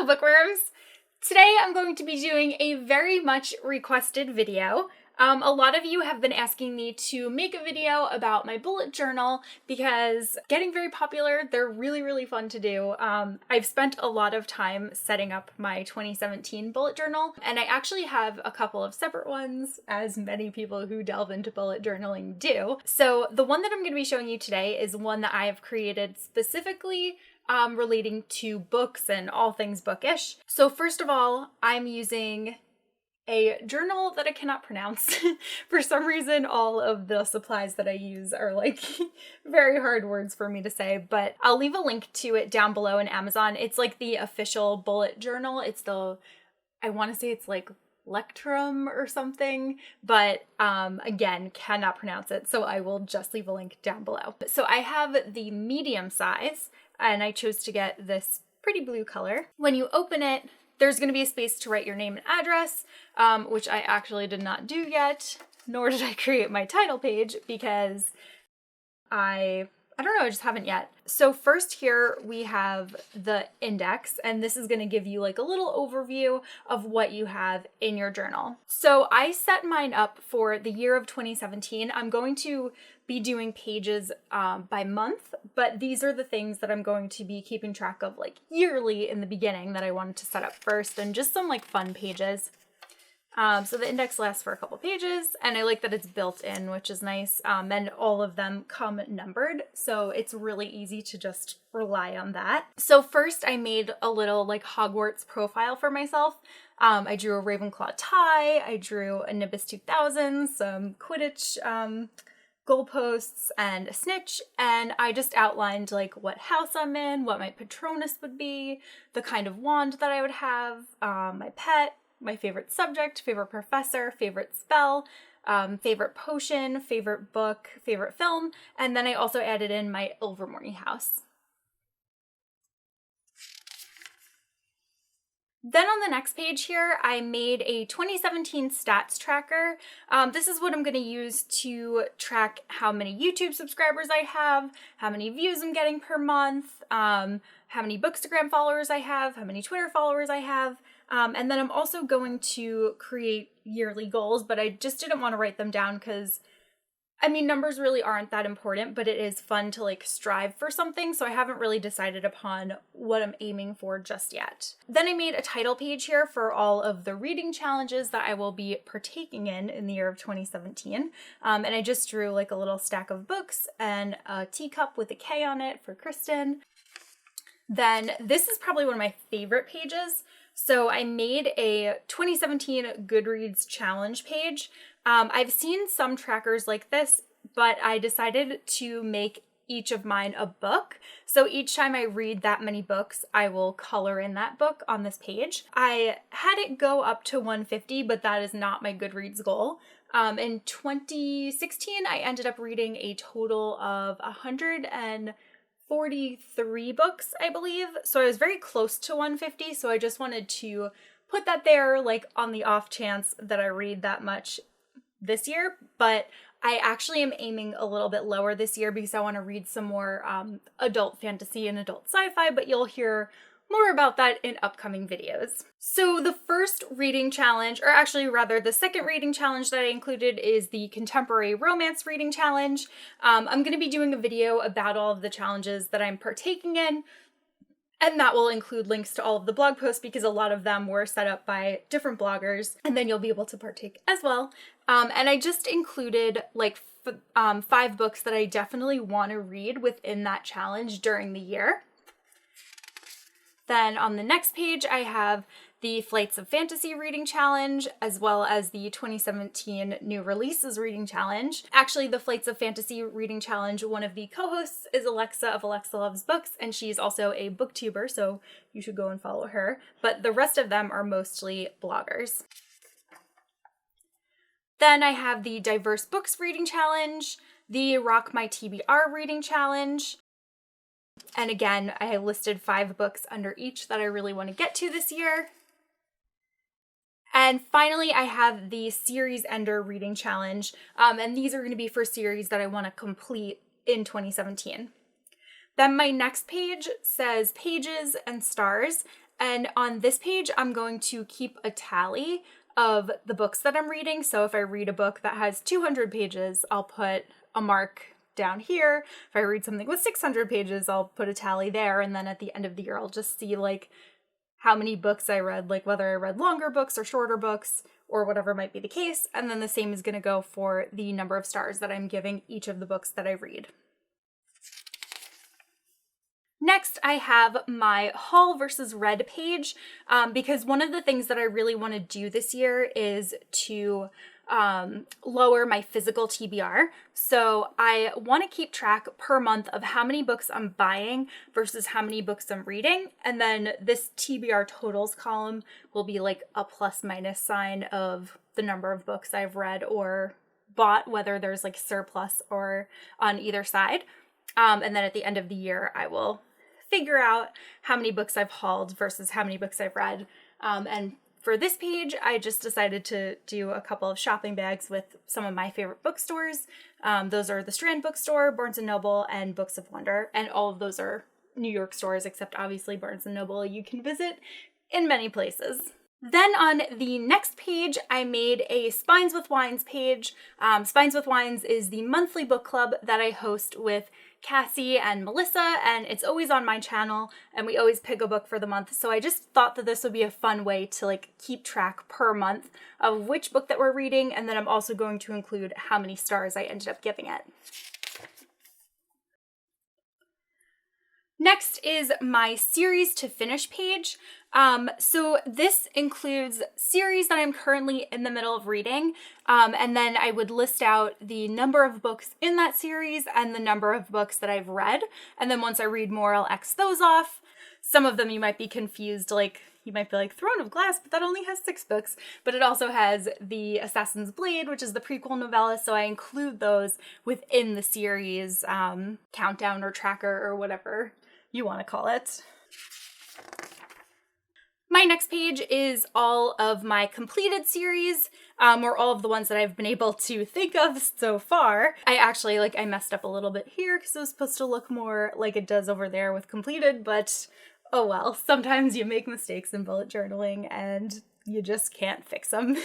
Hello bookworms! Today I'm going to be doing a very much requested video. A lot of you have been asking me to make a video about my bullet journal because getting very popular, they're really fun to do. I've spent a lot of time setting up my 2017 bullet journal, and I actually have a couple of separate ones, as many people who delve into bullet journaling do. So the one that I'm going to be showing you today is one that I have created specifically relating to books and all things bookish. So first of all, I'm using a journal that I cannot pronounce. For some reason, all of the supplies that I use are like very hard words for me to say, but I'll leave a link to it down below in Amazon. It's like the official bullet journal. It's I want to say it's like Lectrum or something, but again, cannot pronounce it, so I will just leave a link down below. So I have the medium size, and I chose to get this pretty blue color. When you open it, there's going to be a space to write your name and address, which I actually did not do yet, nor did I create my title page because I don't know, I just haven't yet. So first here we have the index, and this is going to give you like a little overview of what you have in your journal. So I set mine up for the year of 2017. I'm going to be doing pages by month, but these are the things that I'm going to be keeping track of like yearly in the beginning that I wanted to set up first, and just some like fun pages. So the index lasts for a couple pages, and I like that it's built in, which is nice, and all of them come numbered, so it's really easy to just rely on that. So first I made a little like Hogwarts profile for myself. I drew a Ravenclaw tie, I drew a Nimbus 2000, some Quidditch goalposts, and a snitch, and I just outlined like what house I'm in, what my Patronus would be, the kind of wand that I would have, my pet, my favorite subject, favorite professor, favorite spell, favorite potion, favorite book, favorite film, and then I also added in my Ilvermorny house. Then on the next page here, I made a 2017 stats tracker. This is what I'm going to use to track how many YouTube subscribers I have, how many views I'm getting per month, how many Bookstagram followers I have, how many Twitter followers I have. And then I'm also going to create yearly goals, but I just didn't want to write them down because, I mean, numbers really aren't that important, but it is fun to like strive for something, so I haven't really decided upon what I'm aiming for just yet. Then I made a title page here for all of the reading challenges that I will be partaking in the year of 2017. And I just drew like a little stack of books and a teacup with a K on it for Kristen. Then this is probably one of my favorite pages. So I made a 2017 Goodreads challenge page. I've seen some trackers like this, but I decided to make each of mine a book. So each time I read that many books, I will color in that book on this page. I had it go up to 150, but that is not my Goodreads goal. In 2016, I ended up reading a total of 143 books, I believe. So I was very close to 150. So I just wanted to put that there like on the off chance that I read that much this year. But I actually am aiming a little bit lower this year because I want to read some more adult fantasy and adult sci-fi, but you'll hear more about that in upcoming videos. So the first reading challenge, or actually rather the second reading challenge that I included, is the contemporary romance reading challenge. I'm going to be doing a video about all of the challenges that I'm partaking in, and that will include links to all of the blog posts because a lot of them were set up by different bloggers, and then you'll be able to partake as well. And I just included like 5 books that I definitely want to read within that challenge during the year. Then on the next page, I have the Flights of Fantasy reading challenge, as well as the 2017 new releases reading challenge. Actually, the Flights of Fantasy reading challenge, one of the co-hosts is Alexa of Alexa Loves Books, and she's also a booktuber, so you should go and follow her. But the rest of them are mostly bloggers. Then I have the Diverse Books reading challenge, the Rock My TBR reading challenge, and again, I listed 5 books under each that I really want to get to this year. And finally, I have the Series Ender reading challenge, and these are going to be for series that I want to complete in 2017. Then my next page says pages and stars, And on this page, I'm going to keep a tally of the books that I'm reading. So if I read a book that has 200 pages, I'll put a mark down here. If I read something with 600 pages, I'll put a tally there. And then at the end of the year, I'll just see like how many books I read, like whether I read longer books or shorter books or whatever might be the case. And then the same is going to go for the number of stars that I'm giving each of the books that I read. Next, I have my haul versus read page, because one of the things that I really want to do this year is to lower my physical TBR. So I want to keep track per month of how many books I'm buying versus how many books I'm reading. And then this TBR totals column will be like a plus minus sign of the number of books I've read or bought, whether there's like surplus or on either side. And then at the end of the year, I will figure out how many books I've hauled versus how many books I've read. And for this page, I just decided to do a couple of shopping bags with some of my favorite bookstores. Those are the Strand Bookstore, Barnes & Noble, and Books of Wonder. And all of those are New York stores, except obviously Barnes & Noble you can visit in many places. Then on the next page, I made a Spines with Wines page. Spines with Wines is the monthly book club that I host with Cassie and Melissa, and it's always on my channel, and we always pick a book for the month. So I just thought that this would be a fun way to like keep track per month of which book that we're reading, and then I'm also going to include how many stars I ended up giving it. Next is my series to finish page. So this includes series that I'm currently in the middle of reading, and then I would list out the number of books in that series and the number of books that I've read. And then once I read more, I'll X those off. Some of them you might be confused, like you might be like Throne of Glass, but that only has 6 books. But it also has the Assassin's Blade, which is the prequel novella, so I include those within the series countdown or tracker or whatever you want to call it. My next page is all of my completed series, or all of the ones that I've been able to think of so far. I messed up a little bit here because it was supposed to look more like it does over there with completed, but oh well, sometimes you make mistakes in bullet journaling and you just can't fix them.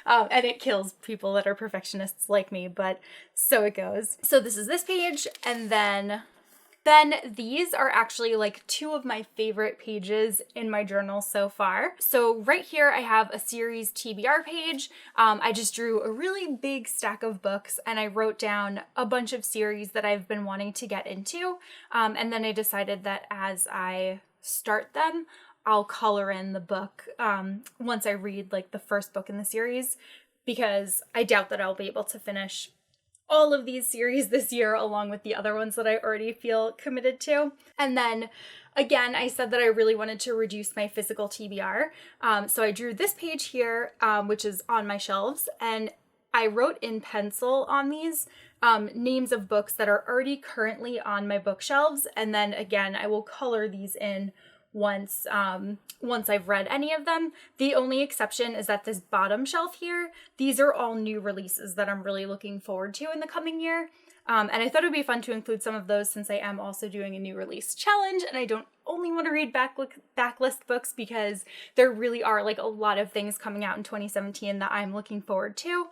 And it kills people that are perfectionists like me, but so it goes. So this is this page, and then these are actually like 2 of my favorite pages in my journal so far. So right here I have a series TBR page. I just drew a really big stack of books and I wrote down a bunch of series that I've been wanting to get into. And then I decided that as I start them, I'll color in the book once I read like the first book in the series, because I doubt that I'll be able to finish all of these series this year along with the other ones that I already feel committed to. And then again, I said that I really wanted to reduce my physical TBR. So I drew this page here, which is on my shelves, and I wrote in pencil on these names of books that are already currently on my bookshelves. And then again, I will color these in once I've read any of them. The only exception is that this bottom shelf here, these are all new releases that I'm really looking forward to in the coming year. And I thought it would be fun to include some of those since I am also doing a new release challenge, and I don't only want to read backlist books because there really are like a lot of things coming out in 2017 that I'm looking forward to.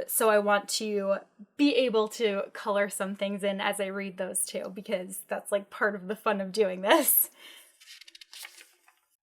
So I want to be able to color some things in as I read those too, because that's like part of the fun of doing this.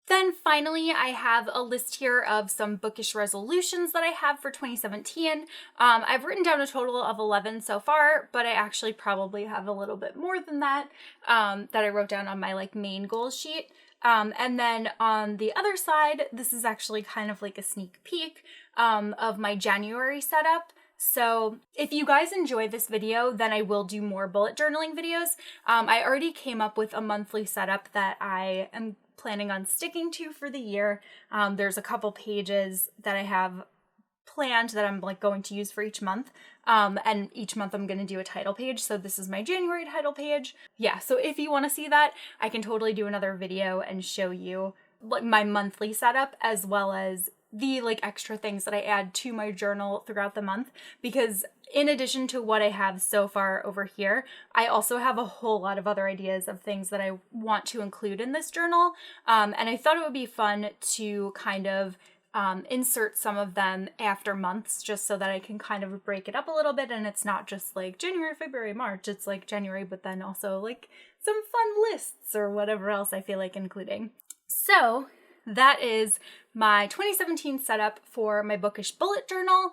Then finally, I have a list here of some bookish resolutions that I have for 2017. I've written down a total of 11 so far, but I actually probably have a little bit more than that, that I wrote down on my like main goals sheet. And then on the other side, this is actually kind of like a sneak peek of my January setup. So if you guys enjoy this video, then I will do more bullet journaling videos. I already came up with a monthly setup that I am planning on sticking to for the year. There's a couple pages that I have planned that I'm like going to use for each month. And each month I'm going to do a title page. So this is my January title page. Yeah, so if you want to see that, I can totally do another video and show you like my monthly setup as well as the like extra things that I add to my journal throughout the month, because in addition to what I have so far over here, I also have a whole lot of other ideas of things that I want to include in this journal. And I thought it would be fun to kind of insert some of them after months, just so that I can kind of break it up a little bit, and it's not just like January, February, March. It's like January, but then also like some fun lists or whatever else I feel like including. So that is my 2017 setup for my bookish bullet journal.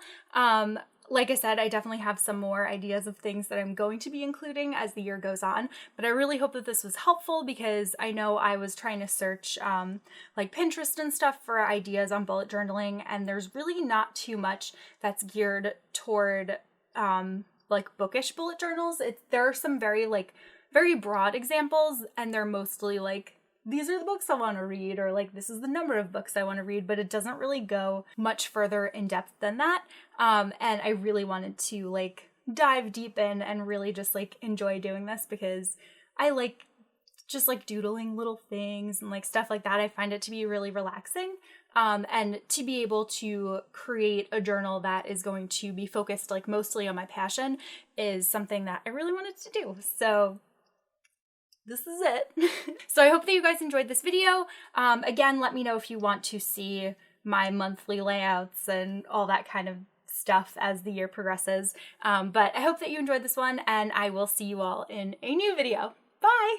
Like I said, I definitely have some more ideas of things that I'm going to be including as the year goes on, but I really hope that this was helpful, because I know I was trying to search like Pinterest and stuff for ideas on bullet journaling, and there's really not too much that's geared toward like bookish bullet journals. There are some very broad examples, and they're mostly like, these are the books I want to read, or like, this is the number of books I want to read, but it doesn't really go much further in depth than that. And I really wanted to like dive deep in and really just like enjoy doing this, because I like just like doodling little things and like stuff like that. I find it to be really relaxing. And to be able to create a journal that is going to be focused like mostly on my passion is something that I really wanted to do. So this is it. So I hope that you guys enjoyed this video. Again, let me know if you want to see my monthly layouts and all that kind of stuff as the year progresses. But I hope that you enjoyed this one, and I will see you all in a new video. Bye!